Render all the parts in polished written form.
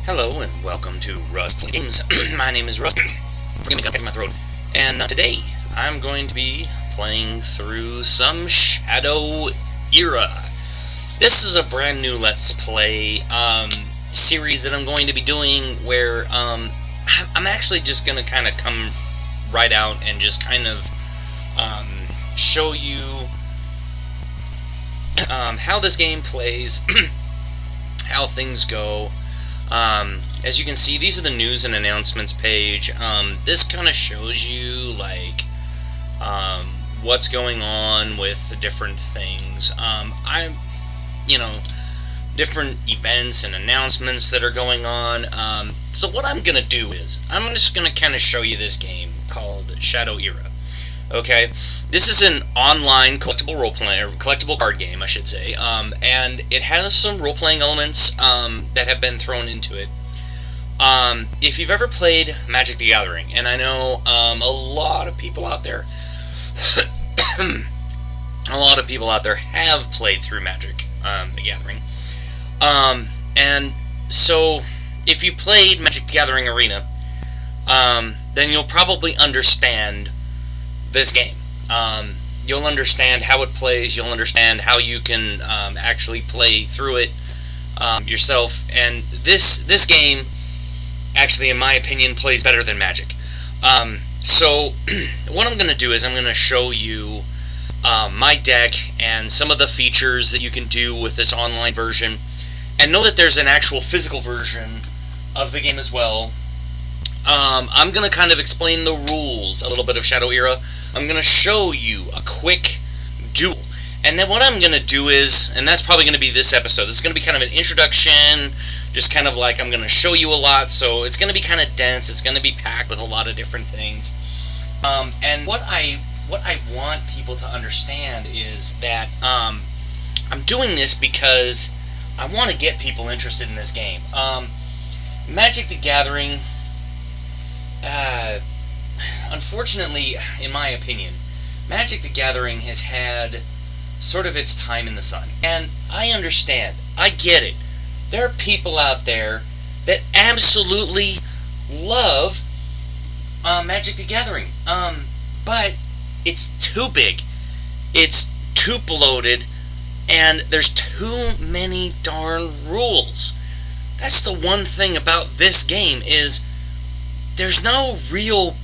Hello and welcome to Russ Plays Games. My name is Russ. Forgive me, got my throat. And today I'm going to be playing through some Shadow Era. This is a brand new Let's Play series that I'm going to be doing where I'm actually just going to kind of come right out and just kind of show you how this game plays, how things go. As you can see, these are the news and announcements page. This kind of shows you, like, what's going on with the different things. Different events and announcements that are going on. So what I'm going to do is, I'm just going to kind of show you this game called Shadow Era. Okay? This is an online collectible card game, I should say, and it has some role-playing elements that have been thrown into it. If you've ever played Magic the Gathering, and I know a lot of people out there, have played through Magic the Gathering, and so if you've played Magic the Gathering Arena, then you'll probably understand this game. You'll understand how it plays, you'll understand how you can actually play through it yourself, and this game, actually, in my opinion, plays better than Magic. So, what I'm going to do is I'm going to show you my deck and some of the features that you can do with this online version, and know that there's an actual physical version of the game as well. I'm going to kind of explain the rules a little bit of Shadow Era. I'm going to show you a quick duel. And then what I'm going to do is, and that's probably going to be this episode, this is going to be kind of an introduction, just kind of like I'm going to show you a lot, so it's going to be kind of dense, it's going to be packed with a lot of different things. And what I want people to understand is that I'm doing this because I want to get people interested in this game. Magic the Gathering, unfortunately, in my opinion, Magic the Gathering has had sort of its time in the sun. And I understand. I get it. There are people out there that absolutely love Magic the Gathering. But it's too big. It's too bloated. And there's too many darn rules. That's the one thing about this game is there's no real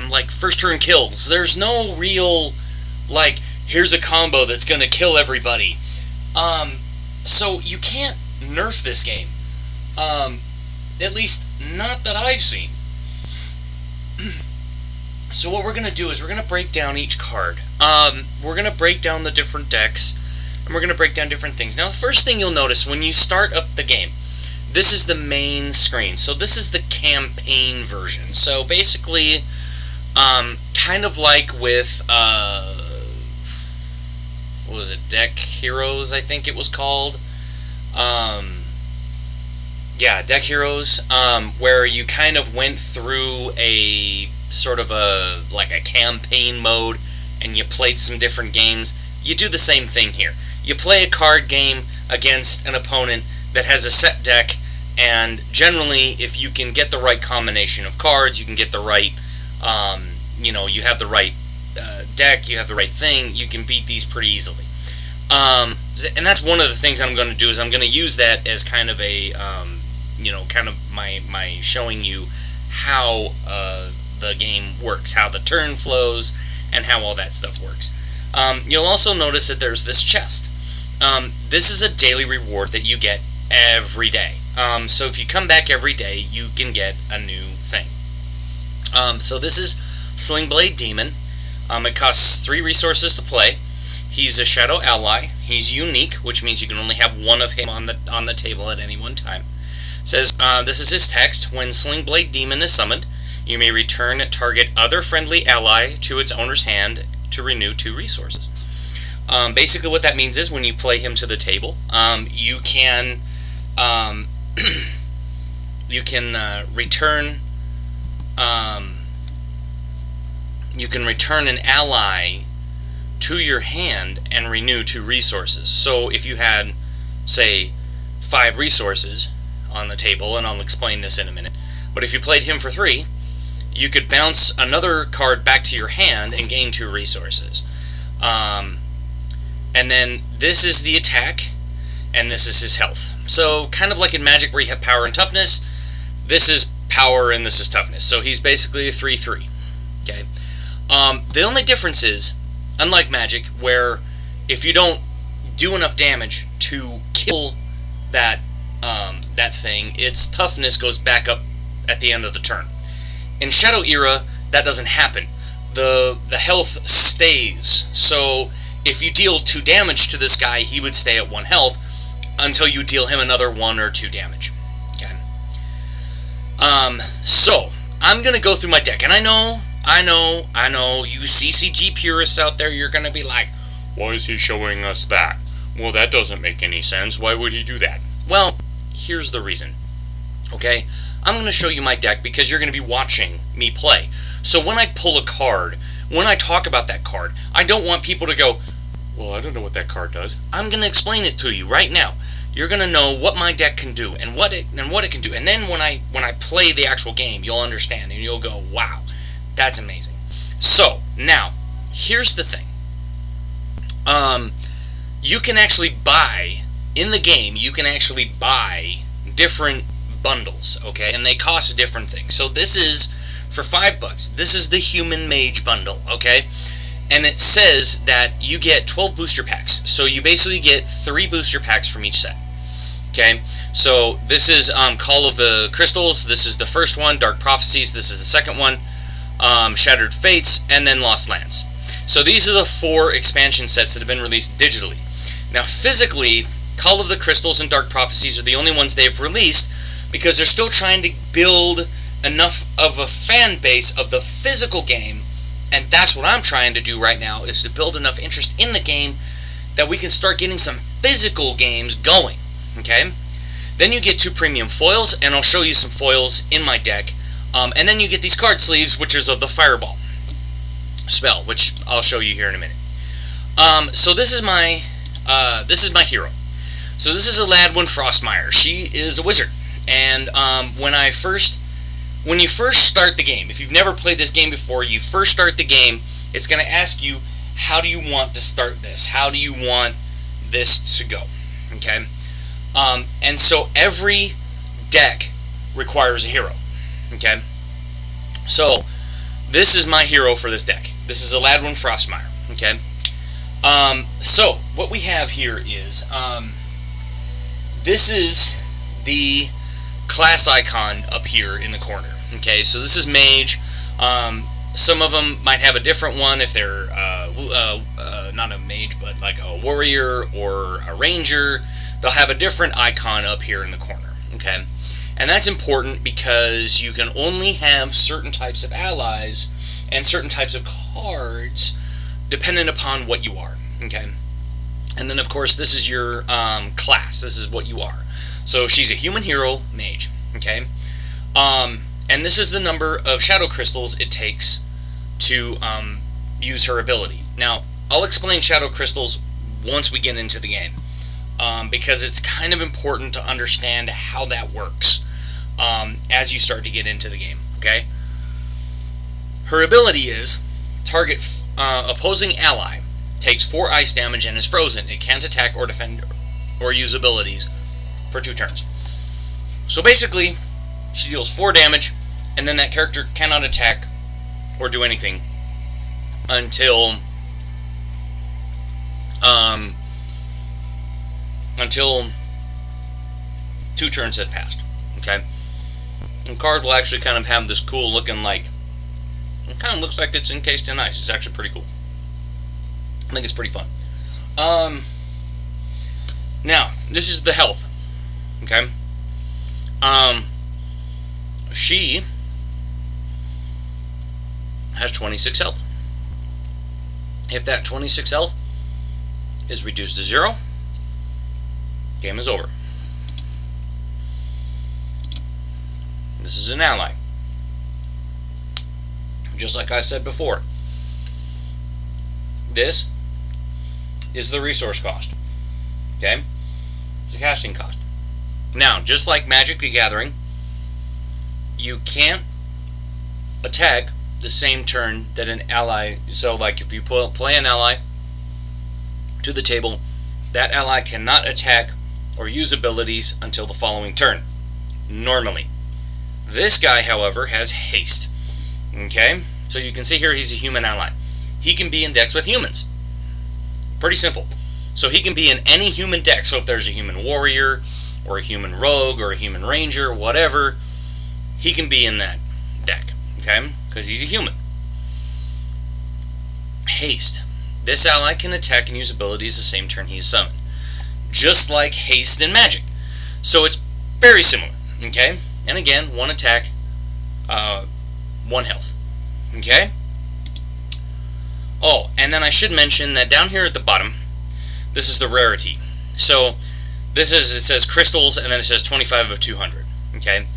like first turn kills. There's no real like here's a combo that's gonna kill everybody. So you can't nerf this game. At least not that I've seen. So what we're gonna do is we're gonna break down each card. We're gonna break down the different decks, and we're gonna break down different things. Now the first thing you'll notice when you start up the game, this is the main screen. So this is the campaign version. So basically, kind of like with, what was it, Deck Heroes, I think it was called. Yeah, Deck Heroes, where you kind of went through a sort of like a campaign mode, and you played some different games. You do the same thing here. You play a card game against an opponent that has a set deck, and generally, if you can get the right combination of cards, you can get the right, you have the right deck, you have the right thing, you can beat these pretty easily. And that's one of the things I'm going to do is I'm going to use that as kind of a, kind of my showing you how the game works, how the turn flows, and how all that stuff works. You'll also notice that there's this chest. This is a daily reward that you get every day. So if you come back every day, you can get a new thing. So this is Sling Blade Demon. It costs 3 resources to play. He's a shadow ally. He's unique, which means you can only have one of him on the table at any one time. It says, this is his text. When Sling Blade Demon is summoned, you may return target other friendly ally to its owner's hand to renew 2 resources. Basically what that means is when you play him to the table, you can return an ally to your hand and renew 2 resources. So if you had, say, 5 resources, on the table, and I'll explain this in a minute. But if you played him for 3, you could bounce another card back to your hand and gain 2 resources. And then this is the attack, and this is his health. So kind of like in Magic where you have power and toughness, this is power and this is toughness. So he's basically a 3/3. Okay. The only difference is, unlike Magic, where if you don't do enough damage to kill that that thing, its toughness goes back up at the end of the turn. In Shadow Era, that doesn't happen. The health stays. So if you deal 2 damage to this guy, he would stay at 1 health until you deal him another 1 or 2 damage. Okay. So I'm gonna go through my deck, and I know, you CCG purists out there, you're gonna be like, why is he showing us that? Well, that doesn't make any sense. Why would he do that? Well, here's the reason. Okay, I'm going to show you my deck because you're going to be watching me play. So when I pull a card, when I talk about that card, I don't want people to go, well, I don't know what that card does. I'm going to explain it to you right now. You're going to know what my deck can do and what it can do. And then when I play the actual game, you'll understand and you'll go, wow, that's amazing. So now, here's the thing. You can actually buy, in the game, you can actually buy different bundles, okay? And they cost different things. So this is, for $5, this is the Human Mage bundle, okay? And it says that you get 12 booster packs. So you basically get 3 booster packs from each set, okay? So this is Call of the Crystals, this is the first one, Dark Prophecies, this is the second one, Shattered Fates, and then Lost Lands. So these are the 4 expansion sets that have been released digitally. Now physically, Call of the Crystals and Dark Prophecies are the only ones they've released because they're still trying to build enough of a fan base of the physical game, and that's what I'm trying to do right now, is to build enough interest in the game that we can start getting some physical games going, okay? Then you get 2 premium foils, and I'll show you some foils in my deck, and then you get these card sleeves, which is of the Fireball spell, which I'll show you here in a minute. So this is my hero. So this is Wulven Frostmire. She is a wizard, and when you first start the game, if you've never played this game before, you first start the game, it's going to ask you, how do you want to start this? How do you want this to go? Okay, and so every deck requires a hero. Okay, so this is my hero for this deck. This is Wulven Frostmire. Okay. So what we have here is this is the class icon up here in the corner. Okay, so this is Mage. Some of them might have a different one if they're not a mage, but like a warrior or a ranger. They'll have a different icon up here in the corner. Okay, and that's important because you can only have certain types of allies and certain types of cards dependent upon what you are, okay? And then, of course, this is your class. This is what you are. So she's a human hero mage, okay? And this is the number of shadow crystals it takes to use her ability. Now, I'll explain shadow crystals once we get into the game, because it's kind of important to understand how that works as you start to get into the game, okay? Her ability is, target opposing ally takes 4 ice damage and is frozen. It can't attack or defend or use abilities for 2 turns. So basically, she deals 4 damage, and then that character cannot attack or do anything until 2 turns have passed. Okay, and card will actually kind of have this cool looking, like, it kind of looks like it's encased in ice. It's actually pretty cool. I think it's pretty fun. Now, this is the health. Okay? She has 26 health. If that 26 health is reduced to 0, game is over. This is an ally. Just like I said before, this is the resource cost. Okay? It's a casting cost. Now, just like Magic the Gathering, you can't attack the same turn that an ally. So, like, if you play an ally to the table, that ally cannot attack or use abilities until the following turn, normally. This guy, however, has haste. Okay? So you can see here he's a human ally. He can be in decks with humans. Pretty simple. So he can be in any human deck. So if there's a human warrior, or a human rogue, or a human ranger, whatever, he can be in that deck. Okay? Because he's a human. Haste. This ally can attack and use abilities the same turn he's summoned. Just like haste in Magic. So it's very similar. Okay? And again, one attack, 1 health. Okay? Oh, and then I should mention that down here at the bottom, this is the rarity. So it says crystals, and then it says 25 of 200. Okay?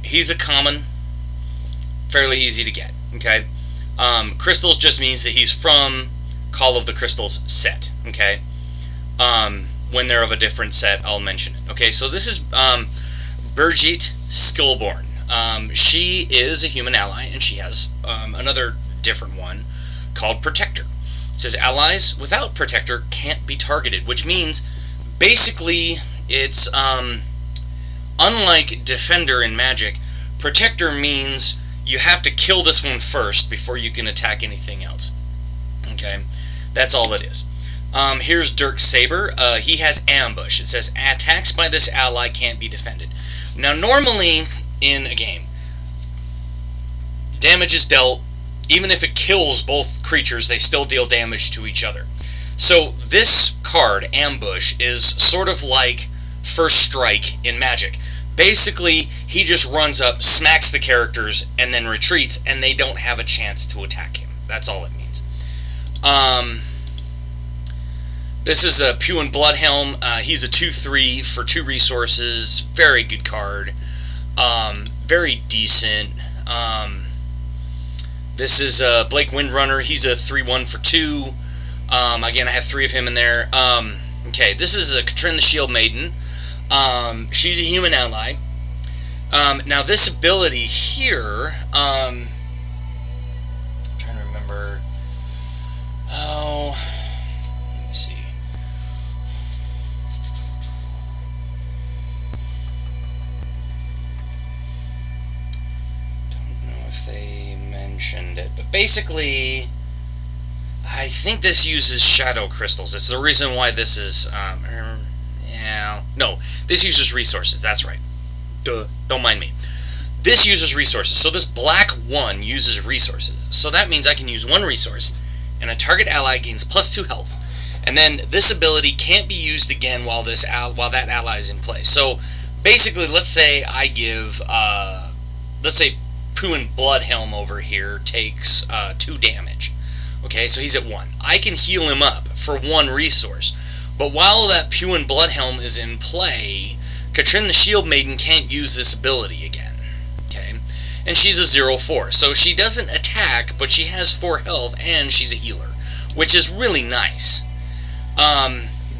He's a common, fairly easy to get. Okay? Crystals just means that he's from Call of the Crystals set. Okay? When they're of a different set, I'll mention it. Okay, so this is Birgit Skillborn. She is a human ally, and she has another different one called Protector. It says allies without Protector can't be targeted, which means basically it's unlike Defender in Magic. Protector means you have to kill this one first before you can attack anything else. Okay, that's all it is. Here's Dirk Saber. He has Ambush. It says attacks by this ally can't be defended. Now, normally in a game, damage is dealt. Even if it kills both creatures, they still deal damage to each other. So this card, Ambush, is sort of like First Strike in Magic. Basically, he just runs up, smacks the characters, and then retreats, and they don't have a chance to attack him. That's all it means. This is a Puin Bloodhelm. He's a 2/3 for 2 resources. Very good card. Very decent. This is Blake Windrunner. He's a 3/1 for 2. Again, I have 3 of him in there. Okay, this is a Katrin the Shield Maiden. She's a human ally. Now, this ability here, I'm trying to remember. Oh, let me see. Don't know if they mentioned it, but basically, I think this uses shadow crystals. It's the reason why this is, no, this uses resources, that's right. Duh, don't mind me. This uses resources, so this black 1 uses resources. So that means I can use 1 resource, and a target ally gains +2 health. And then this ability can't be used again while that ally is in play. So basically, let's say I give, let's say Puin Bloodhelm over here takes 2 damage. Okay, so he's at 1. I can heal him up for 1 resource. But while that Puin Bloodhelm is in play, Katrin the Shield Maiden can't use this ability again. Okay? And she's a 0/4. So she doesn't attack, but she has 4 health, and she's a healer, which is really nice.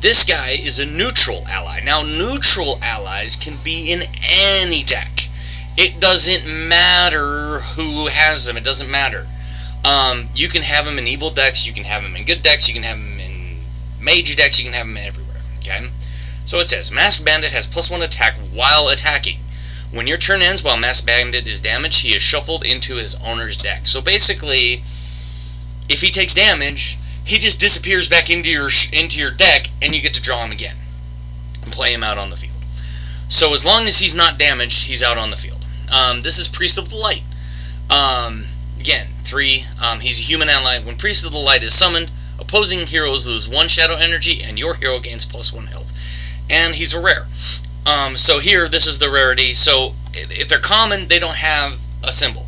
This guy is a neutral ally. Now, neutral allies can be in any deck. It doesn't matter who has them. It doesn't matter. You can have them in evil decks, you can have them in good decks, you can have them in mage decks, you can have them everywhere, okay? So it says, Masked Bandit has +1 attack while attacking. When your turn ends while Masked Bandit is damaged, he is shuffled into his owner's deck. So basically, if he takes damage, he just disappears back into your deck, and you get to draw him again and play him out on the field. So as long as he's not damaged, he's out on the field. This is Priest of the Light. Again, 3. He's a human ally. When Priest of the Light is summoned, opposing heroes lose 1 shadow energy, and your hero gains +1 health. And he's a rare. So here, this is the rarity. So if they're common, they don't have a symbol.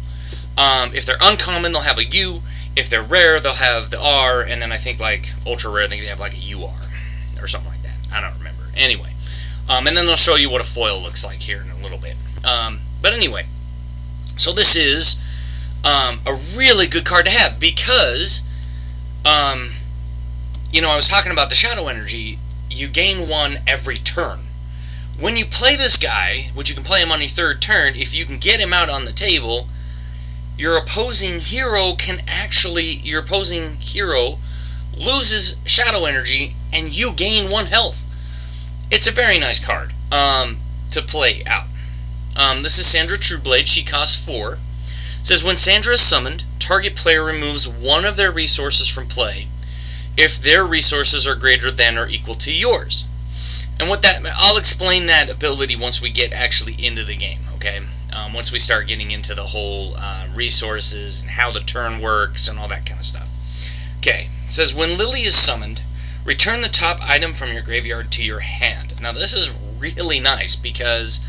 If they're uncommon, they'll have a U. If they're rare, they'll have the R. And then I think, like, ultra rare, I think they have, like, a UR. Or something like that. I don't remember. Anyway. And then they'll show you what a foil looks like here in a little bit. But anyway. So this is a really good card to have because, you know, I was talking about the shadow energy. You gain 1 every turn. When you play this guy, which you can play him on your third turn, if you can get him out on the table, your opposing hero loses shadow energy and you gain 1 health. It's a very nice card to play out. This is Sandra Trueblade. She costs 4. It says, when Sandra is summoned, target player removes 1 of their resources from play if their resources are greater than or equal to yours. And I'll explain that ability once we get actually into the game, okay? Once we start getting into the whole resources and how the turn works and all that kind of stuff. Okay, it says, when Lily is summoned, return the top item from your graveyard to your hand. Now this is really nice because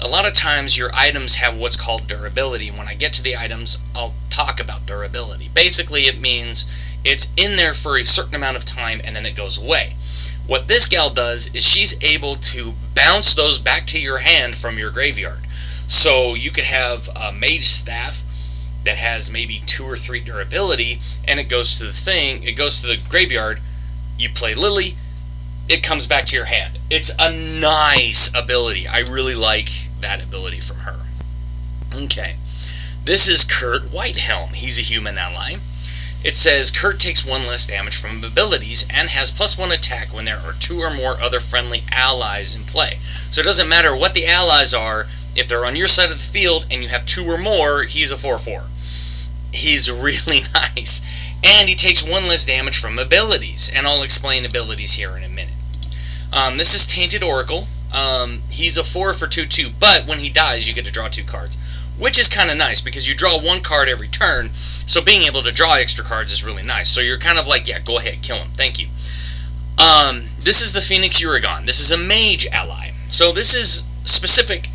a lot of times your items have what's called durability. When I get to the items, I'll talk about durability. Basically, it means it's in there for a certain amount of time and then it goes away. What this gal does is she's able to bounce those back to your hand from your graveyard. So you could have a mage staff that has maybe 2 or 3 durability, and it goes to the graveyard. You play Lily, it comes back to your hand. It's a nice ability. I really like that ability from her. Okay, this is Kurt Whitehelm. He's a human ally. It says, Kurt takes 1 less damage from abilities and has +1 attack when there are 2 or more other friendly allies in play. So it doesn't matter what the allies are. If they're on your side of the field and you have 2 or more, he's a 4/4. He's really nice. And he takes 1 less damage from abilities. And I'll explain abilities here in a minute. This is Tainted Oracle. He's a 4 for 2/2, but when he dies, you get to draw 2 cards. Which is kind of nice because you draw 1 card every turn, so being able to draw extra cards is really nice. So you're kind of like, yeah, go ahead, kill him, thank you. This is the Phoenix Uragon. This is a mage ally. So this is specific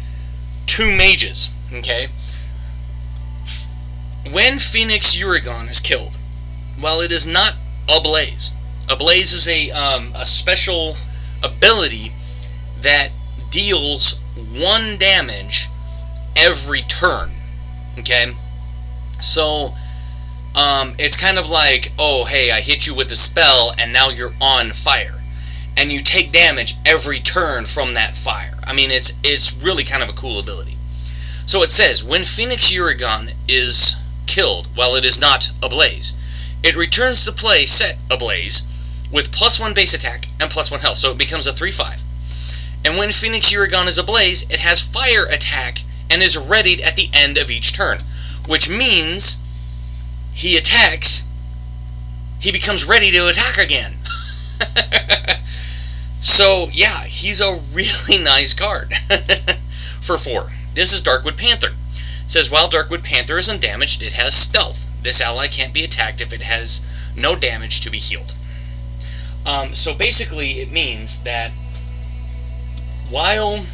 to mages, okay? When Phoenix Uragon is killed, while it is not Ablaze, Ablaze is a special ability that deals 1 damage every turn, okay? So it's kind of like, oh hey, I hit you with a spell and now you're on fire, and you take damage every turn from that fire. I mean, it's really kind of a cool ability. So it says, when Phoenix Uragon is killed while it is not ablaze, it returns to play set ablaze with +1 base attack and +1 health, so it becomes a 3/5. And when Phoenix Uragon is ablaze, it has fire attack and is readied at the end of each turn, which means he attacks, he becomes ready to attack again. So yeah, he's a really nice card for 4. This is Darkwood Panther. It says, while Darkwood Panther is undamaged, it has stealth. This ally can't be attacked if it has no damage to be healed. So basically it means that while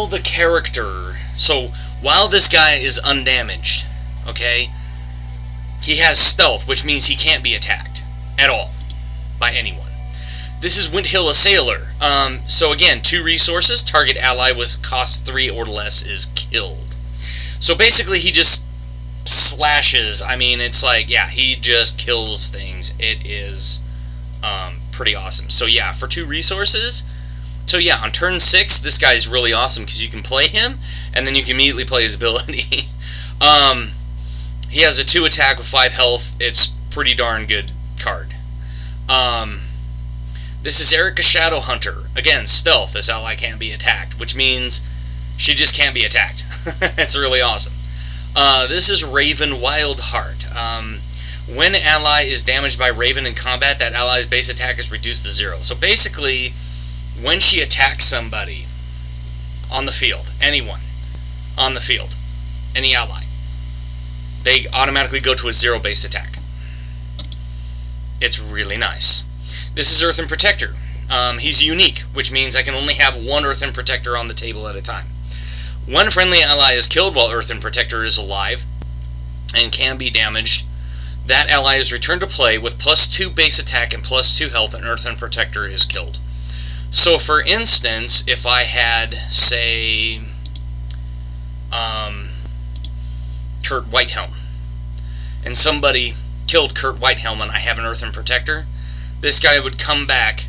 the character, so while this guy is undamaged, okay, he has stealth, which means he can't be attacked at all by anyone. This is Windhill Assailer. So again, 2 resources, target ally with cost 3 or less is killed. So basically he just slashes. I mean, it's like, yeah, he just kills things. It is pretty awesome. So yeah, for 2 resources, so yeah, on turn 6, this guy's really awesome because you can play him, and then you can immediately play his ability. He has a 2 attack with 5 health. It's pretty darn good card. This is Erica Shadowhunter. Again, stealth. This ally can't be attacked, which means she just can't be attacked. It's really awesome. This is Raven Wildheart. When an ally is damaged by Raven in combat, that ally's base attack is reduced to 0. So basically, when she attacks somebody on the field, anyone on the field, any ally, they automatically go to a 0 base attack. It's really nice. This is Earthen Protector. He's unique, which means I can only have 1 Earthen Protector on the table at a time. When a friendly ally is killed while Earthen Protector is alive and can be damaged, that ally is returned to play with +2 base attack and +2 health, and Earthen Protector is killed. So for instance, if I had, say, Kurt Whitehelm, and somebody killed Kurt Whitehelm and I have an Earthen Protector, this guy would come back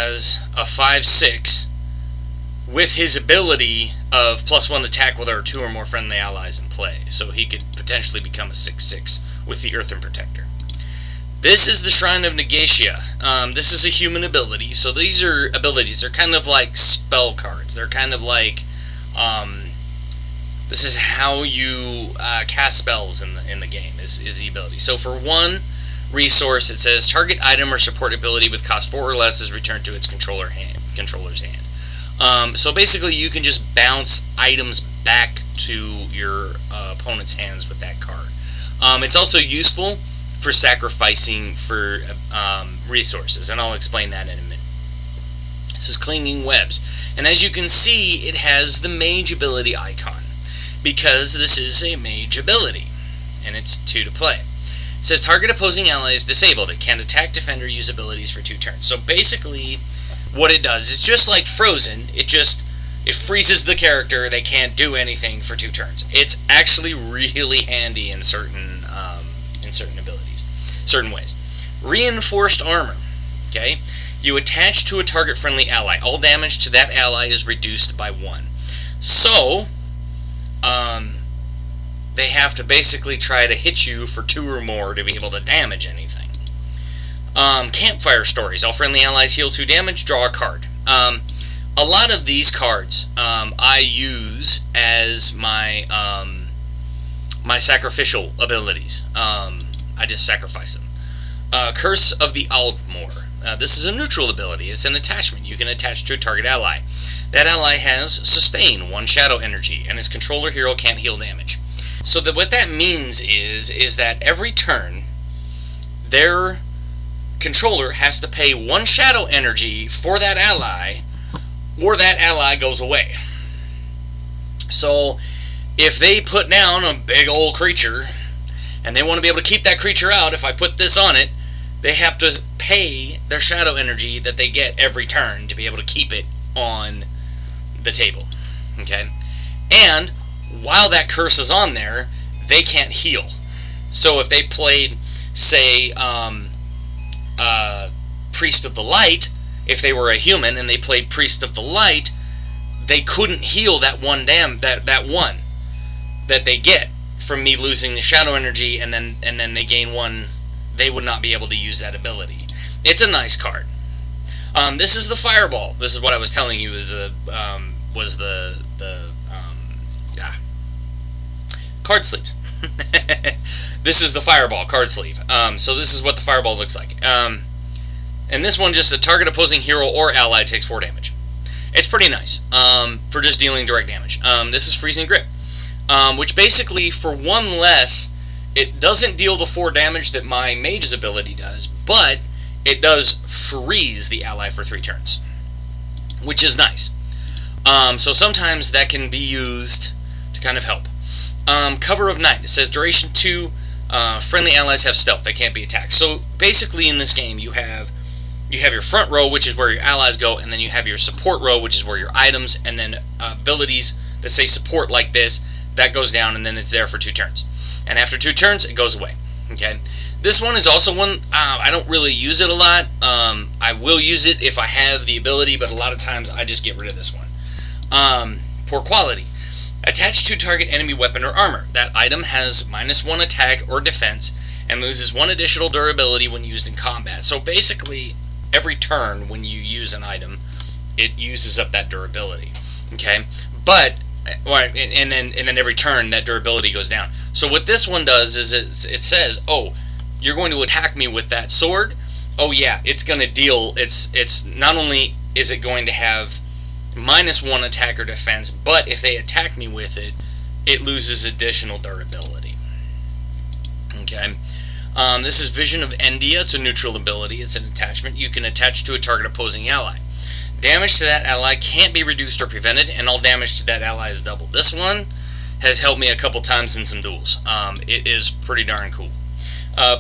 has a 5/6 with his ability of +1 attack with our 2 or more friendly allies in play. So he could potentially become a 6/6 with the Earthen Protector. This is the Shrine of Negatia. This is a human ability. So these are abilities. They're kind of like spell cards. They're kind of like, this is how you cast spells in the game, is the ability. So for 1 resource, it says target item or support ability with cost 4 or less is returned to its controller's hand. So basically you can just bounce items back to your opponent's hands with that card. It's also useful for sacrificing for resources, and I'll explain that in a minute. This is Clinging Webs, and as you can see, it has the mage ability icon, because this is a mage ability, and it's 2 to play. It says target opposing ally is disabled. It can't attack, defend, or use abilities for 2 turns. So basically, what it does is just like Frozen. It freezes the character. They can't do anything for 2 turns. It's actually really handy in certain abilities, certain ways. Reinforced armor. Okay, you attach to a target friendly ally. All damage to that ally is reduced by 1. So, they have to basically try to hit you for 2 or more to be able to damage anything. Campfire Stories. All friendly allies heal 2 damage, draw a card. A lot of these cards I use as my my sacrificial abilities. I just sacrifice them. Curse of the Aldmore. This is a neutral ability. It's an attachment. You can attach to a target ally. That ally has Sustain, 1 shadow energy, and its controller hero can't heal damage. So what that means is that every turn, their controller has to pay 1 shadow energy for that ally, or that ally goes away. So if they put down a big old creature, and they want to be able to keep that creature out, if I put this on it, they have to pay their shadow energy that they get every turn to be able to keep it on the table. Okay? And while that curse is on there, they can't heal. So if they played, say, Priest of the Light, if they were a human and they played Priest of the Light, they couldn't heal that one that they get from me losing the shadow energy, and then they gain 1. They would not be able to use that ability. It's a nice card. This is the Fireball. This is what I was telling you is card sleeves. This is the Fireball card sleeve. So this is what the Fireball looks like. And this one, just a target opposing hero or ally takes 4 damage. It's pretty nice for just dealing direct damage. This is Freezing Grip, which basically for 1 less, it doesn't deal the 4 damage that my mage's ability does, but it does freeze the ally for 3 turns, which is nice. So sometimes that can be used to kind of help. Cover of Night. It says duration 2. Friendly allies have stealth. They can't be attacked. So basically in this game you have your front row, which is where your allies go, and then you have your support row, which is where your items, and then abilities that say support like this, that goes down, and then it's there for 2 turns. And after 2 turns, it goes away. Okay. This one is also one, I don't really use it a lot. I will use it if I have the ability, but a lot of times I just get rid of this one. Poor Quality. Attach to target enemy weapon or armor. That item has -1 attack or defense and loses 1 additional durability when used in combat. So basically, every turn when you use an item, it uses up that durability. Okay, but and then every turn that durability goes down. So what this one does is it says, oh, you're going to attack me with that sword. Oh yeah, it's going to deal. It's not only is it going to have -1 attack or defense, but if they attack me with it, it loses additional durability. Okay. This is Vision of Endia. It's a neutral ability. It's an attachment. You can attach to a target opposing ally. Damage to that ally can't be reduced or prevented, and all damage to that ally is doubled. This one has helped me a couple times in some duels. It is pretty darn cool.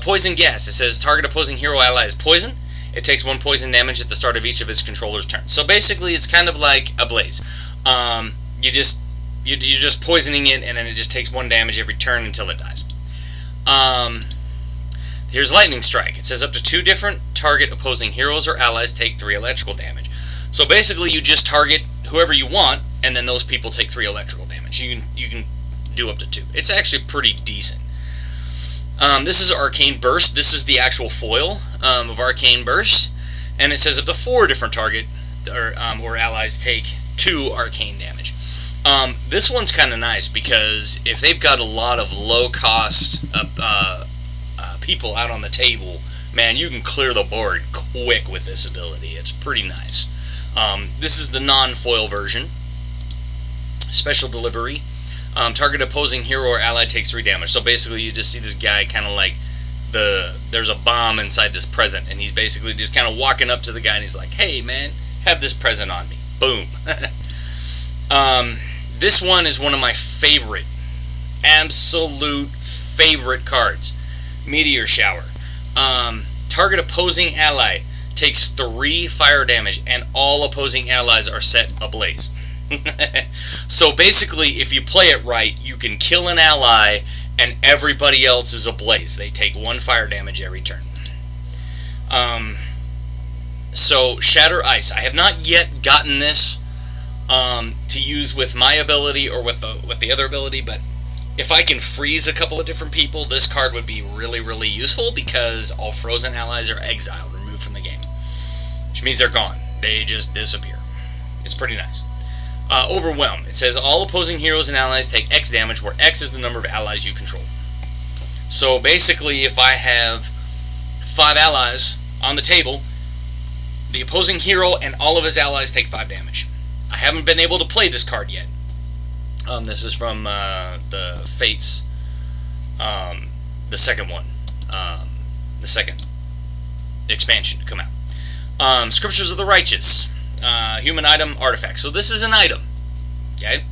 Poison Gas. It says target opposing hero ally is poison. It takes 1 poison damage at the start of each of its controller's turns. So basically, it's kind of like a blaze. You're just poisoning it, and then it just takes 1 damage every turn until it dies. Here's Lightning Strike. It says up to 2 different target opposing heroes or allies take 3 electrical damage. So basically you just target whoever you want, and then those people take 3 electrical damage. You can do up to 2. It's actually pretty decent. This is Arcane Burst. This is the actual foil of Arcane Burst, and it says up to 4 different target or allies take 2 arcane damage. This one's kind of nice because if they've got a lot of low-cost people out on the table, man, you can clear the board quick with this ability. It's pretty nice. This is the non-foil version. Special delivery. Target opposing hero or ally takes 3 damage. So basically you just see this guy kind of like there's a bomb inside this present, and he's basically just kind of walking up to the guy and he's like, hey man, have this present on me. Boom. This one is one of my favorite, absolute favorite cards. Meteor Shower. Target opposing ally takes 3 fire damage, and all opposing allies are set ablaze. So basically, if you play it right, you can kill an ally and everybody else is ablaze. They take 1 fire damage every turn. So Shatter Ice. I have not yet gotten this to use with my ability or with the other ability, but if I can freeze a couple of different people, this card would be really, really useful because all frozen allies are exiled, removed from the game, which means they're gone. They just disappear. It's pretty nice. Overwhelm. It says all opposing heroes and allies take X damage, where X is the number of allies you control. So basically, if I have 5 allies on the table, the opposing hero and all of his allies take 5 damage. I haven't been able to play this card yet. This is from the Fates, the second one, the second expansion to come out. Scriptures of the Righteous. Human item, artifact. So this is an item, okay?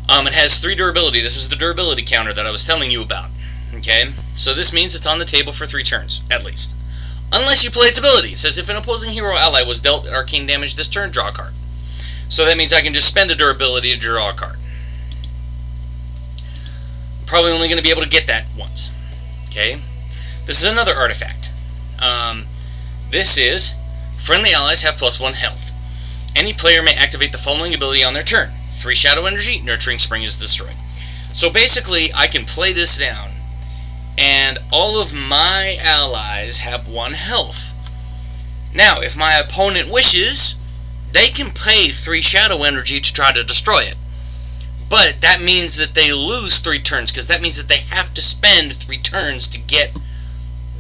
It has 3 durability. This is the durability counter that I was telling you about, okay? So this means it's on the table for 3 turns, at least. Unless you play its ability. It says if an opposing hero ally was dealt arcane damage this turn, draw a card. So that means I can just spend a durability to draw a card. Probably only going to be able to get that once, okay? This is another artifact. This is friendly allies have +1 health. Any player may activate the following ability on their turn. 3 Shadow Energy, Nurturing Spring is destroyed. So basically, I can play this down, and all of my allies have 1 health. Now, if my opponent wishes, they can play 3 Shadow Energy to try to destroy it. But that means that they lose 3 turns, because that means that they have to spend 3 turns to get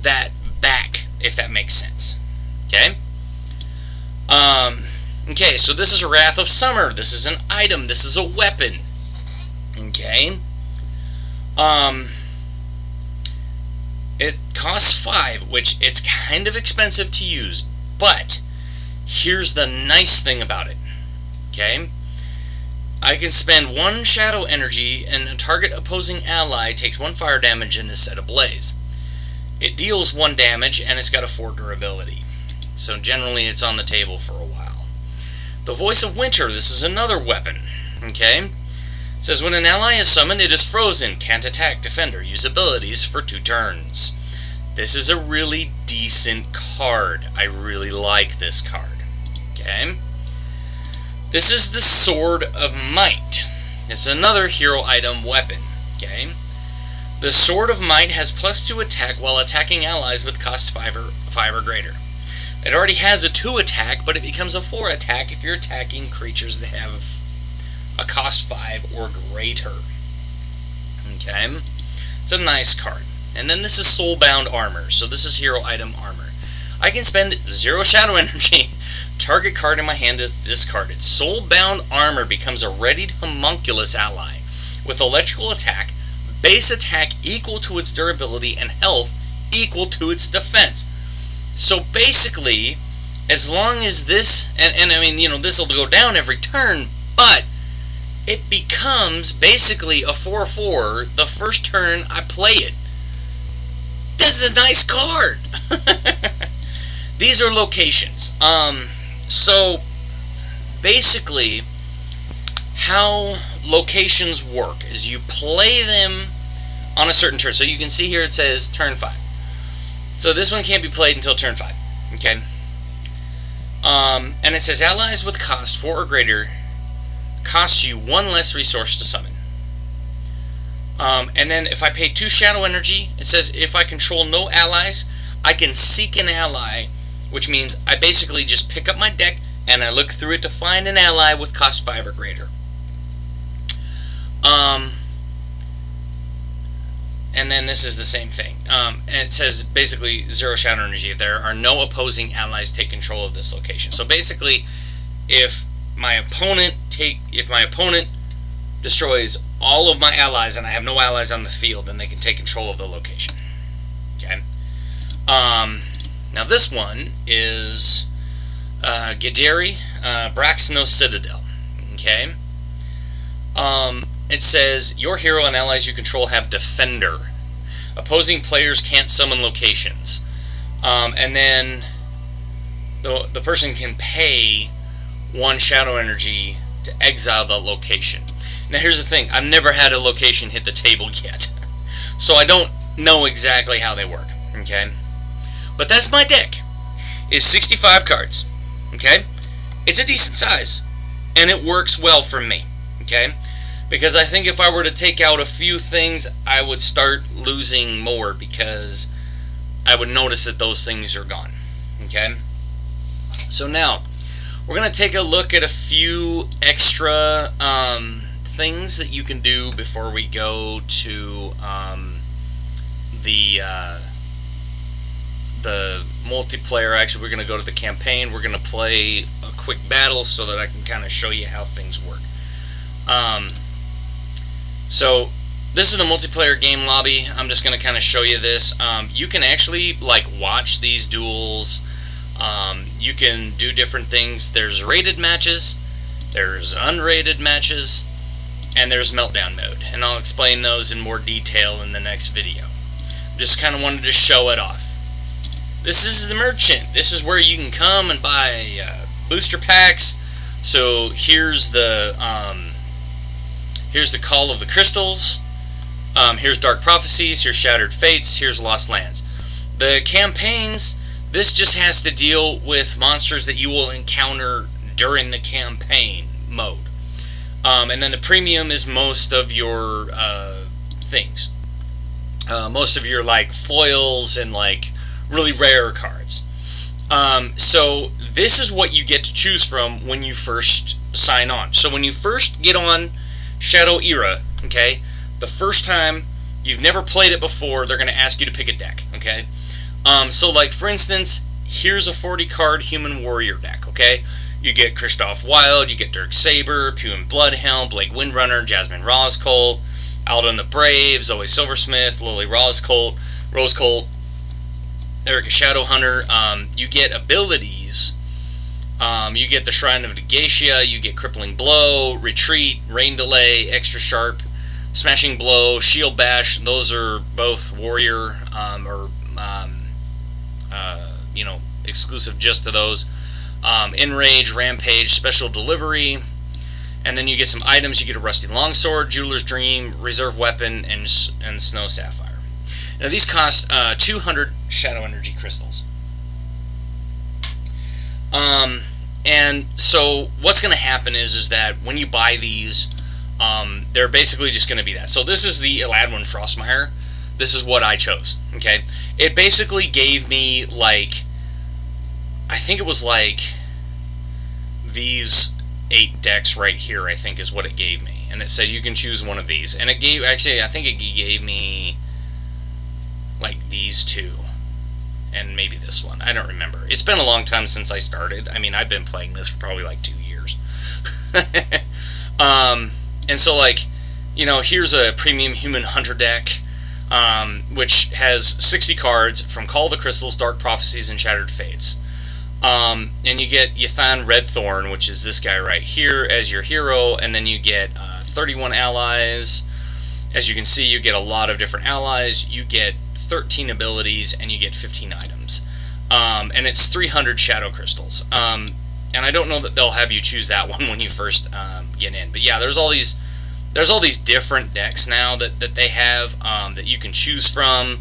that back, if that makes sense. Okay? Okay, so this is Wrath of Summer. This is an item. This is a weapon. Okay? It costs 5, which it's kind of expensive to use, but here's the nice thing about it. Okay? I can spend 1 Shadow Energy, and a target opposing ally takes 1 fire damage and is set ablaze. It deals 1 damage, and it's got a 4 durability. So generally it's on the table for a while. The Voice of Winter, this is another weapon. Okay? It says when an ally is summoned, it is frozen, can't attack, defend, or use abilities for 2 turns. This is a really decent card. I really like this card. Okay? This is the Sword of Might. It's another hero item weapon. Okay? The Sword of Might has +2 attack while attacking allies with cost 5 or greater. It already has a 2 attack, but it becomes a 4 attack if you're attacking creatures that have a cost 5 or greater. Okay? It's a nice card. And then this is Soulbound Armor. So this is hero item armor. I can spend 0 Shadow Energy. Target card in my hand is discarded. Soulbound Armor becomes a readied homunculus ally with electrical attack, base attack equal to its durability, and health equal to its defense. So basically, as long as this, and I mean, you know, this will go down every turn, but it becomes basically a 4/4 the first turn I play it. This is a nice card. These are locations. So basically, how locations work is you play them on a certain turn. So you can see here it says turn 5. So this one can't be played until turn 5. Okay. And it says allies with cost 4 or greater cost you 1 less resource to summon. And then if I pay 2 shadow energy, it says if I control no allies, I can seek an ally, which means I basically just pick up my deck and I look through it to find an ally with cost 5 or greater. And then this is the same thing. And it says basically 0 shadow energy if there are no opposing allies take control of this location. So basically, if my opponent destroys all of my allies and I have no allies on the field, then they can take control of the location. Okay. Now this one is Gederi Braxno Citadel. Okay. It says your hero and allies you control have Defender. Opposing players can't summon locations. And then the person can pay 1 shadow energy to exile the location. Now here's the thing, I've never had a location hit the table yet. So I don't know exactly how they work. Okay? But that's my deck. It's 65 cards. Okay? It's a decent size. And it works well for me. Okay? Because I think if I were to take out a few things, I would start losing more because I would notice that those things are gone. Okay? So now, we're going to take a look at a few extra things that you can do before we go to the multiplayer. Actually, we're going to go to the campaign. We're going to play a quick battle so that I can kind of show you how things work. So this is the multiplayer game lobby. I'm just going to kind of show you this. You can actually like watch these duels. You can do different things. There's rated matches, there's unrated matches, and there's meltdown mode. And I'll explain those in more detail in the next video. Just kind of wanted to show it off. This is the merchant. This is where you can come and buy booster packs. So here's the Call of the Crystals. Here's Dark Prophecies. Here's Shattered Fates. Here's Lost Lands. The campaigns, this just has to deal with monsters that you will encounter during the campaign mode. And then the premium is most of your things. Most of your like foils and like really rare cards. So this is what you get to choose from when you first sign on. So when you first get on Shadow Era, okay, the first time you've never played it before, they're going to ask you to pick a deck, okay? So like for instance, here's a 40 card Human Warrior deck, okay? You get Kristoff Wild, you get Dirk Saber, Pew and Bloodhelm, Blake Windrunner, Jasmine Roscolt, Alden the Brave, Zoe Silversmith, Lily Roscolt, Erica Shadowhunter. You get abilities. You get the Shrine of Negatia, you get Crippling Blow, Retreat, Rain Delay, Extra Sharp, Smashing Blow, Shield Bash. Those are both Warrior exclusive just to those. Enrage, Rampage, Special Delivery. And then you get some items. You get a Rusty Longsword, Jeweler's Dream, Reserve Weapon, and Snow Sapphire. Now these cost 200 Shadow Energy Crystals. And so what's going to happen is that when you buy these, they're basically just going to be that. So this is the Eladwin Frostmire. This is what I chose. Okay, it basically gave me like, I think it was like these 8 decks right here. I think is what it gave me, and it said you can choose one of these. And it gave, actually, I think it gave me like these 2. And maybe this one. I don't remember. It's been a long time since I started. I mean, I've been playing this for probably like 2 years. And so, like, you know, here's a premium Human Hunter deck, which has 60 cards from Call of the Crystals, Dark Prophecies, and Shattered Fates. And you get Yathan Redthorn, which is this guy right here, as your hero, and then you get 31 allies. As you can see, you get a lot of different allies, you get 13 abilities, and you get 15 items. And it's 300 Shadow Crystals. And I don't know that they'll have you choose that one when you first get in. But yeah, there's all these different decks now that they have that you can choose from.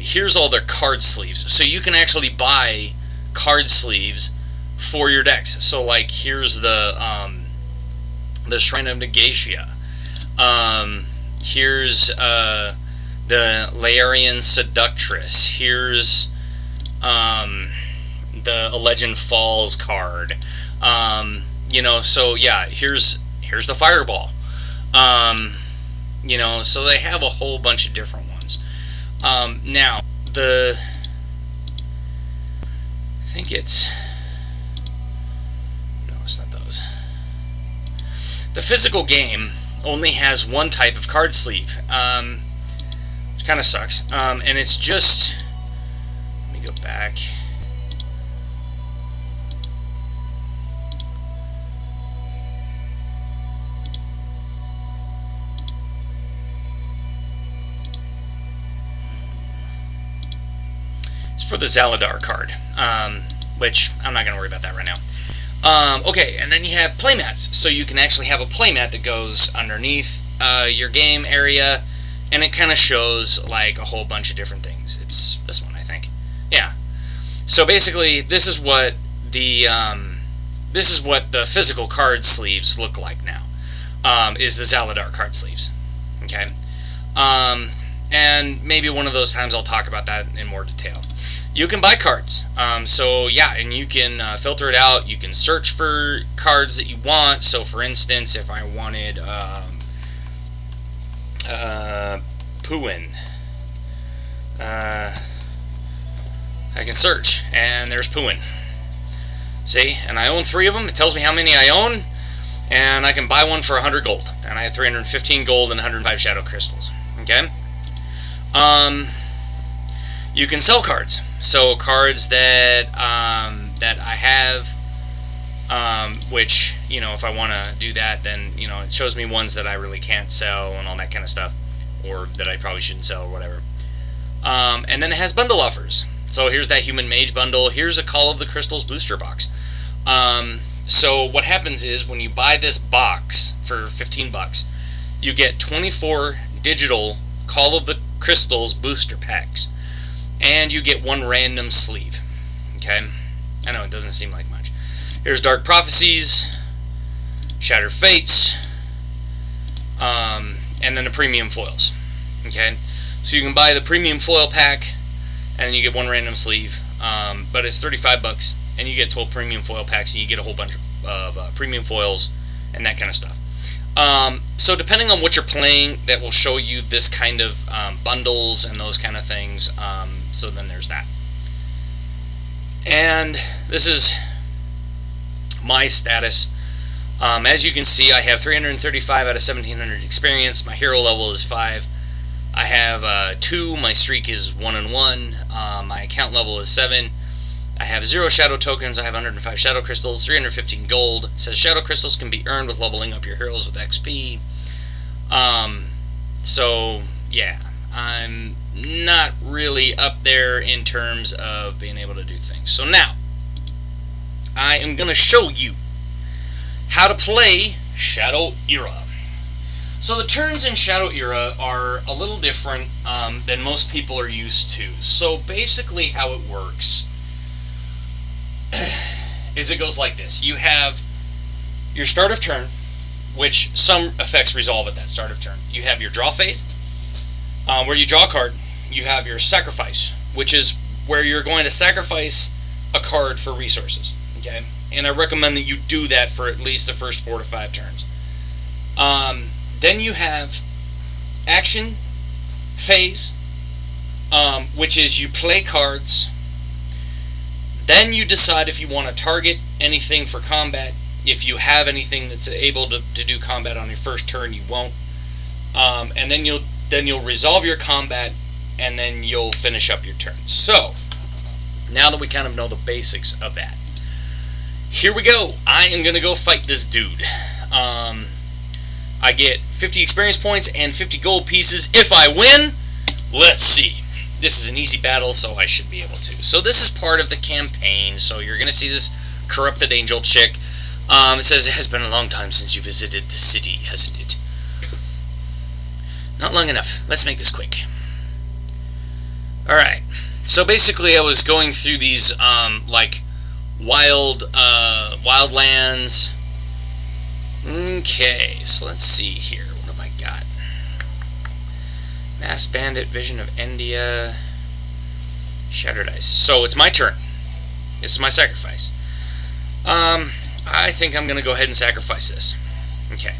here's all their card sleeves. So you can actually buy card sleeves for your decks. So like here's the Shrine of Negatia. Here's the Laerian Seductress. Here's the A Legend Falls card. You know, so yeah, here's the Fireball. You know, so they have a whole bunch of different ones. Now, I think it's... No, it's not those. The physical game only has one type of card sleeve, which kind of sucks. And it's just... Let me go back. For the Zaladar card, which I'm not going to worry about that right now. Okay, and then you have playmats. So you can actually have a playmat that goes underneath your game area, and it kind of shows like a whole bunch of different things. It's this one, I think. Yeah. So basically, this is what the physical card sleeves look like now. Is the Zaladar card sleeves. Okay. And maybe one of those times I'll talk about that in more detail. You can buy cards, so yeah, and you can filter it out. You can search for cards that you want. So, for instance, if I wanted Puin, I can search, and there's Puin. See, and I own 3 of them. It tells me how many I own, and I can buy one for 100 gold. And I have 315 gold and 105 shadow crystals. Okay. You can sell cards. So cards that that I have, which, you know, if I want to do that, then, you know, it shows me ones that I really can't sell and all that kind of stuff, or that I probably shouldn't sell or whatever. And then it has bundle offers. So here's that Human Mage bundle. Here's a Call of the Crystals booster box. So what happens is when you buy this box for 15 bucks, you get 24 digital Call of the Crystals booster packs. And you get 1 random sleeve. Okay? I know it doesn't seem like much. Here's Dark Prophecies, Shattered Fates, and then the premium foils. Okay? So you can buy the premium foil pack, and then you get 1 random sleeve. But it's 35 bucks, and you get 12 premium foil packs, and you get a whole bunch of premium foils, and that kind of stuff. So depending on what you're playing, that will show you this kind of bundles and those kind of things. So then there's that. And this is my status. As you can see, I have 335 out of 1700 experience. My hero level is 5. I have 2. My streak is 1 and 1. My account level is 7. I have 0 shadow tokens. I have 105 shadow crystals, 315 gold. It says shadow crystals can be earned with leveling up your heroes with XP. So yeah, I'm not really up there in terms of being able to do things. So now, I am going to show you how to play Shadow Era. So the turns in Shadow Era are a little different than most people are used to. So basically how it works is it goes like this. You have your start of turn, which some effects resolve at that start of turn. You have your draw phase, where you draw a card. You have your sacrifice, which is where you're going to sacrifice a card for resources. Okay, and I recommend that you do that for at least the first 4 to 5 turns. Then you have action phase, which is you play cards. Then you decide if you want to target anything for combat. If you have anything that's able to do combat on your first turn, you won't. And then you'll resolve your combat, and then you'll finish up your turn. So now that we kind of know the basics of that, here we go. I am going to go fight this dude. I get 50 experience points and 50 gold pieces if I win. Let's see. This is an easy battle, so I should be able to. So this is part of the campaign. So you're going to see this corrupted angel chick. It says, it has been a long time since you visited the city, hasn't it? Not long enough. Let's make this quick. Alright, so basically I was going through these, like, wildlands. Okay, so let's see here. What have I got? Masked Bandit, Vision of India, Shattered Ice. So it's my turn. This is my sacrifice. I think I'm going to go ahead and sacrifice this. Okay.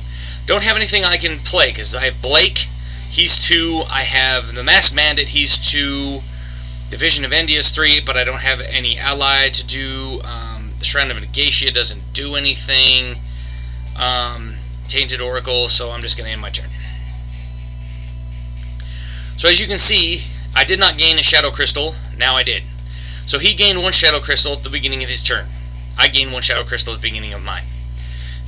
Don't have anything I can play, because I have Blake, he's 2. I have the Masked Bandit, he's 2. The Vision of India is 3, but I don't have any ally to do. The Shrine of Negatia doesn't do anything. Tainted Oracle, so I'm just going to end my turn. So as you can see, I did not gain a Shadow Crystal. Now I did. So he gained 1 Shadow Crystal at the beginning of his turn. I gained 1 Shadow Crystal at the beginning of mine.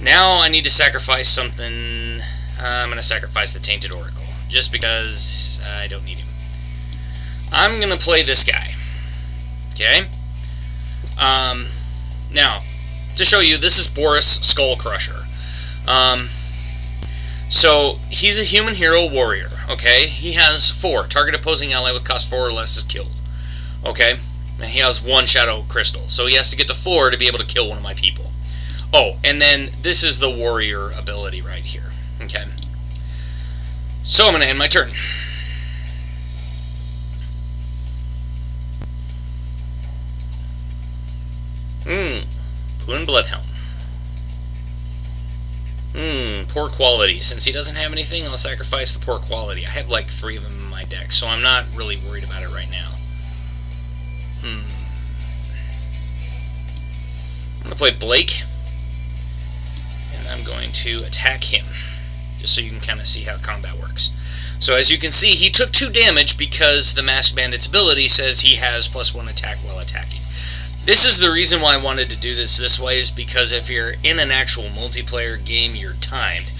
Now I need to sacrifice something. I'm going to sacrifice the Tainted Oracle, just because I don't need him. I'm going to play this guy. Okay? Now, to show you, this is Boris Skullcrusher. So, he's a human hero warrior, okay? He has 4. Target opposing ally with cost 4 or less is killed. Okay? And he has 1 Shadow Crystal. So he has to get to 4 to be able to kill one of my people. Oh, and then this is the warrior ability right here. Okay? So I'm going to end my turn. Wulven Bloodhelm. Poor quality. Since he doesn't have anything, I'll sacrifice the poor quality. I have like 3 of them in my deck, so I'm not really worried about it right now. I'm going to play Blake, and I'm going to attack him, just so you can kind of see how combat works. So as you can see, he took 2 damage because the Masked Bandit's ability says he has +1 attack while attacking. This is the reason why I wanted to do this way, is because if you're in an actual multiplayer game, you're timed.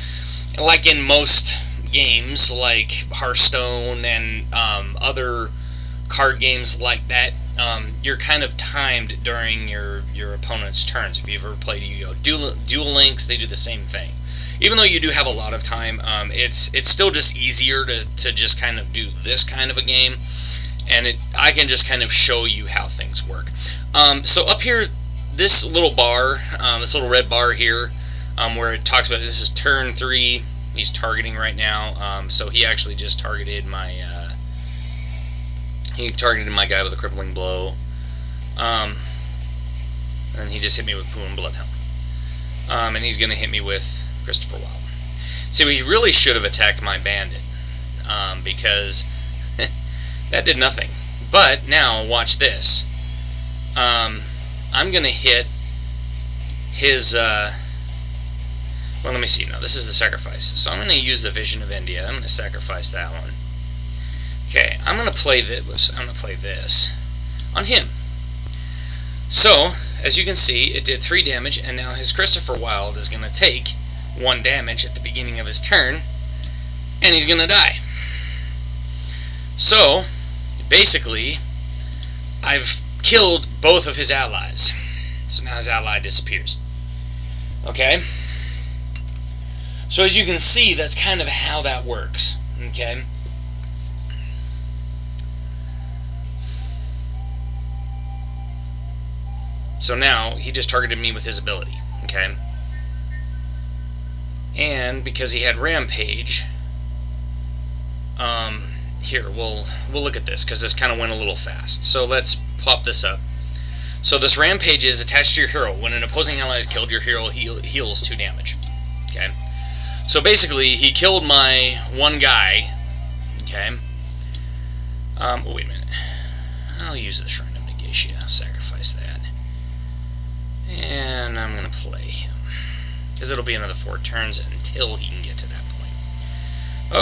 Like in most games, like Hearthstone and other card games like that, you're kind of timed during your opponent's turns. If you've ever played Duel Links, they do the same thing. Even though you do have a lot of time, it's still just easier to just kind of do this kind of a game, and I can just kind of show you how things work. So up here, this little bar, this little red bar here, where it talks about this is turn 3. He's targeting right now. So he actually just targeted my guy with a crippling blow, and he just hit me with Wulven Bloodhelm. And he's going to hit me with Christopher Wilde. See, we really should have attacked my bandit, because that did nothing. But now, watch this. I'm going to hit his, well, let me see. Now, this is the sacrifice. So I'm going to use the Vision of India. I'm going to sacrifice that one. Okay, I'm going to play this. I'm going to play this on him. So, as you can see, it did 3 damage, and now his Christopher Wilde is going to take 1 damage at the beginning of his turn, and he's going to die. So, basically, I've killed both of his allies. So now his ally disappears. Okay? So as you can see, that's kind of how that works. Okay? So now, he just targeted me with his ability. Okay? And because he had Rampage, here, we'll look at this, because this kind of went a little fast. So let's pop this up. So this Rampage is attached to your hero. When an opposing ally is killed, your hero heals 2 damage. Okay? So basically, he killed my 1 guy. Okay? Oh, wait a minute. I'll use the Shrine of Negatia. Sacrifice that. And I'm going to play him, because it'll be another 4 turns until he can get to that point.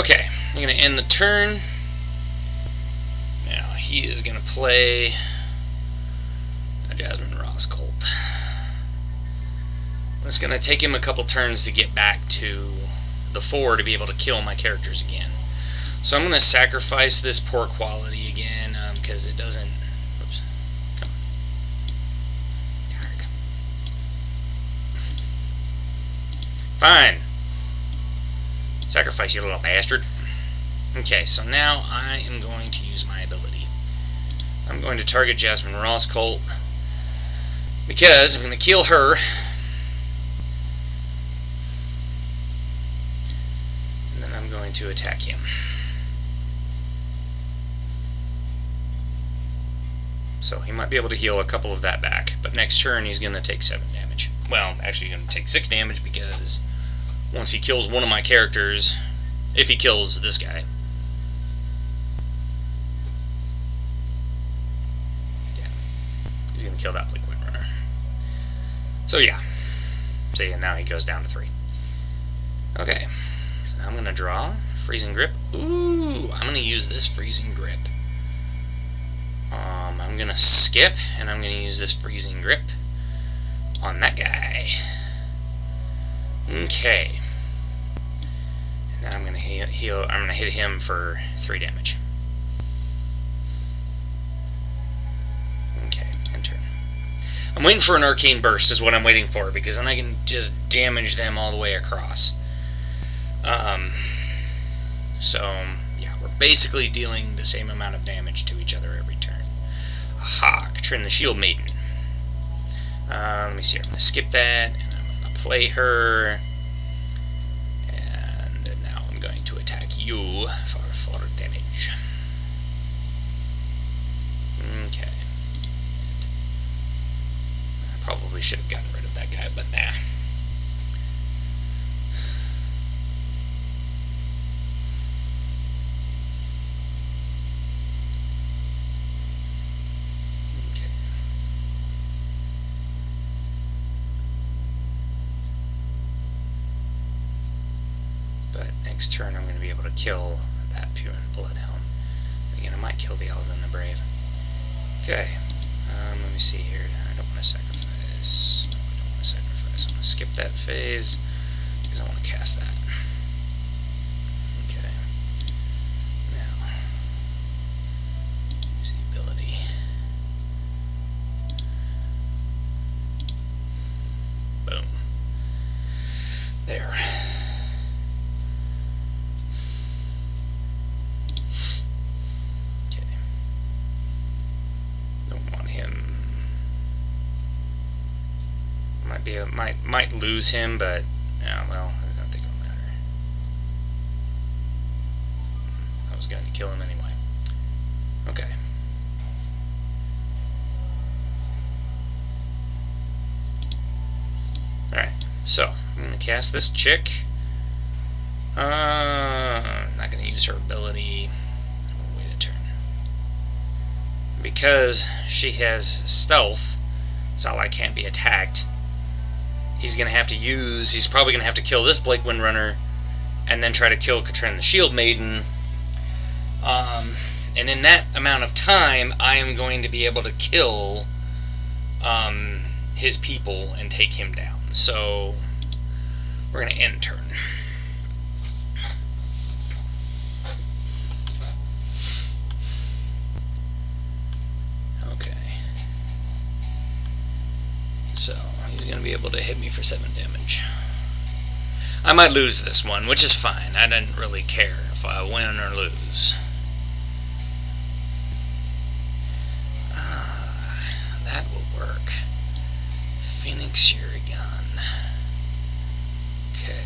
Okay, I'm going to end the turn. Now, he is going to play a Jasmine Ross Colt. It's going to take him a couple turns to get back to the 4 to be able to kill my characters again. So I'm going to sacrifice this poor quality again, because it doesn't... Oops. Fine. Sacrifice, you little bastard. Okay, so now I am going to use my ability. I'm going to target Jasmine Ross Colt because I'm going to kill her. And then I'm going to attack him. So he might be able to heal a couple of that back, but next turn he's going to take 7 damage. Well, actually he's going to take 6 damage because once he kills one of my characters, if he kills this guy, yeah, he's going to kill that Bleak Windrunner. So yeah, see, and now he goes down to 3. Okay, so now I'm going to draw Freezing Grip. Ooh, I'm going to use this Freezing Grip. I'm going to skip, and I'm going to use this Freezing Grip on that guy. Okay. And now I'm going to heal. I'm going to hit him for 3 damage. Okay, end turn. I'm waiting for an Arcane Burst is what I'm waiting for, because then I can just damage them all the way across. So, yeah, we're basically dealing the same amount of damage to each other every turn. Aha, Katrin the Shield Maiden. Let me see, I'm going to skip that, and I'm going to play her. And now I'm going to attack you for 4 damage. Okay. I probably should have gotten rid of that guy, but nah. Next turn I'm going to be able to kill that Purin Bloodhelm. Again, I might kill the Eldon the Brave. Okay, let me see here. I don't want to sacrifice. No, I don't want to sacrifice. I'm going to skip that phase because I want to cast that. Okay. Now, use the ability. Boom. There. Might lose him, but yeah, well, I don't think it'll matter. I was going to kill him anyway. Okay. Alright, so I'm going to cast this chick. I'm not going to use her ability. Wait a turn. Because she has stealth, Zalai can't be attacked. He's probably going to have to kill this Blake Windrunner and then try to kill Katrin the Shield Maiden. And in that amount of time, I am going to be able to kill his people and take him down. So, we're going to end turn. So, he's going to be able to hit me for 7 damage. I might lose this one, which is fine. I didn't really care if I win or lose. That will work. Phoenix Yurigan. Okay.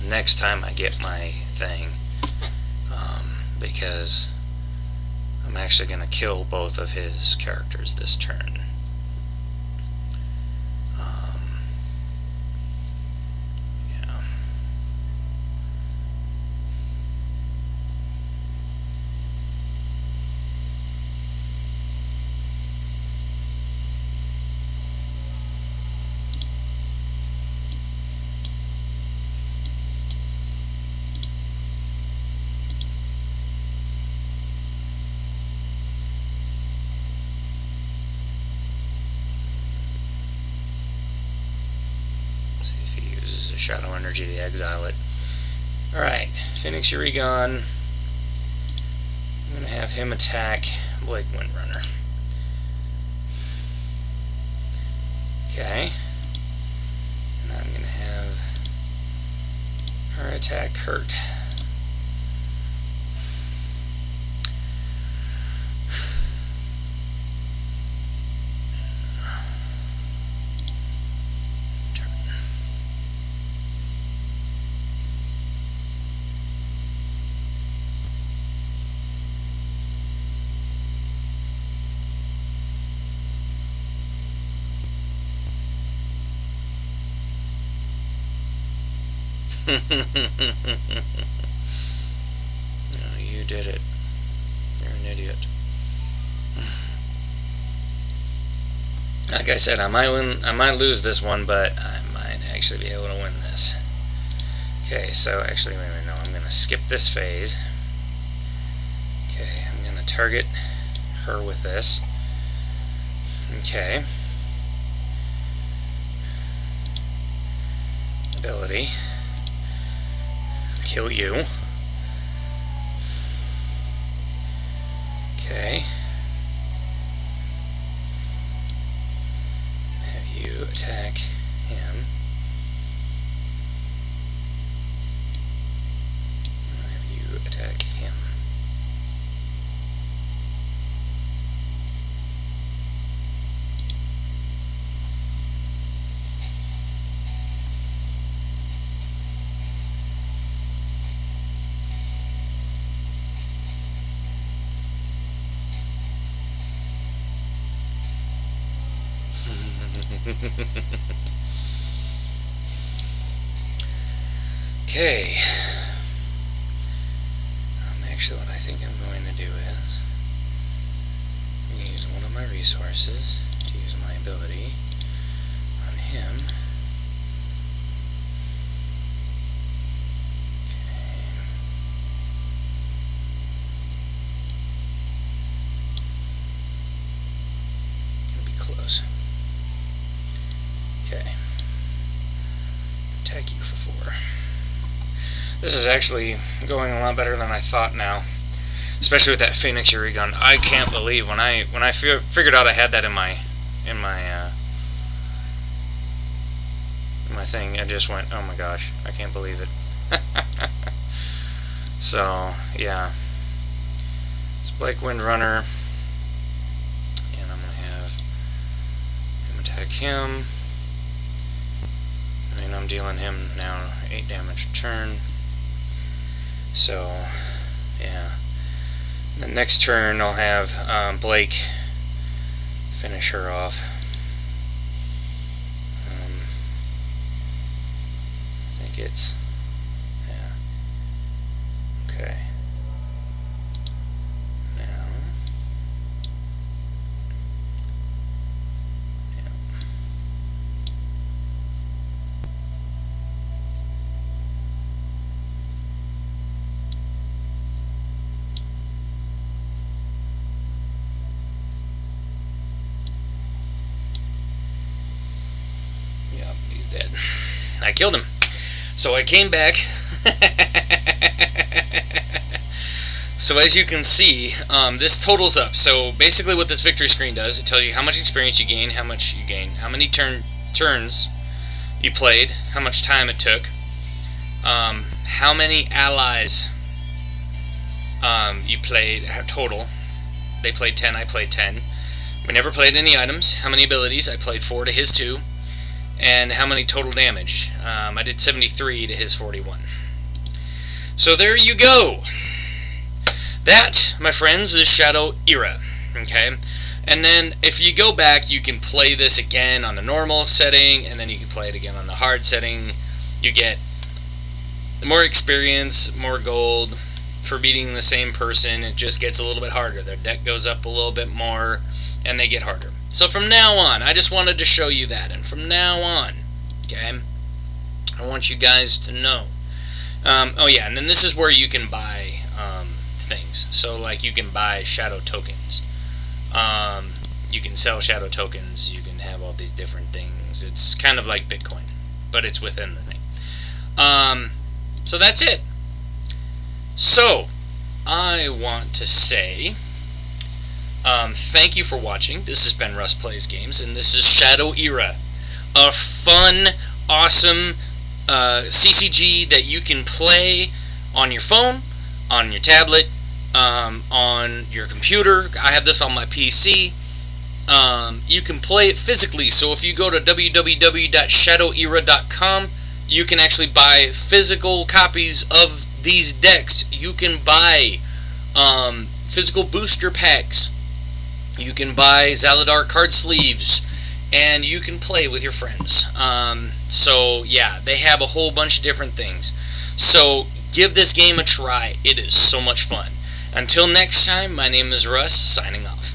Next time I get my thing, because I'm actually going to kill both of his characters this turn. Yeah. a shadow energy to exile it. Alright, Phoenix Euregon. I'm going to have him attack Blake Windrunner. Okay. And I'm going to have her attack Kurt. No, you did it. You're an idiot. Like I said, I might lose this one, but I might actually be able to win this. Okay, so actually, wait a minute, no, I'm going to skip this phase. Okay, I'm going to target her with this. Okay. Ability. Kill you. Okay. Have you attack him. Have you attack him. Okay. Actually, what I think I'm going to do is I'm going to use one of my resources to use my ability on him. Okay. Gonna be close. Okay. Attack you for 4. This is actually going a lot better than I thought now, especially with that Phoenix Euregon. I can't believe when I figured out I had that in my thing, I just went, oh my gosh, I can't believe it. So yeah, it's Blake Windrunner, and I'm gonna have him attack him. I mean, I'm dealing him now 8 damage a turn. So, yeah. The next turn I'll have Blake finish her off. I think it's... yeah. Okay. Now... yeah, he's dead. I killed him. So I came back. So as you can see, this totals up. So basically what this victory screen does, it tells you how much experience you gain, how many turns you played, how much time it took, how many allies you played total. They played 10, I played 10. We never played any items. How many abilities? I played 4 to his 2. And how many total damage? I did 73 to his 41. So there you go. That, my friends, is Shadow Era. Okay? And then if you go back, you can play this again on the normal setting, and then you can play it again on the hard setting. You get more experience, more gold for beating the same person. It just gets a little bit harder. Their deck goes up a little bit more, and they get harder. So from now on, I just wanted to show you that. And from now on, okay, I want you guys to know. Oh yeah, and then this is where you can buy things. So like you can buy shadow tokens. You can sell shadow tokens. You can have all these different things. It's kind of like Bitcoin, but it's within the thing. So that's it. So, I want to say thank you for watching. This has been Russ Plays Games, and this is Shadow Era, a fun, awesome CCG that you can play on your phone, on your tablet, on your computer. I have this on my PC. You can play it physically, so if you go to www.shadowera.com, you can actually buy physical copies of these decks. You can buy physical booster packs. You can buy Zaladar card sleeves, and you can play with your friends. So yeah, they have a whole bunch of different things. So give this game a try. It is so much fun. Until next time, my name is Russ, signing off.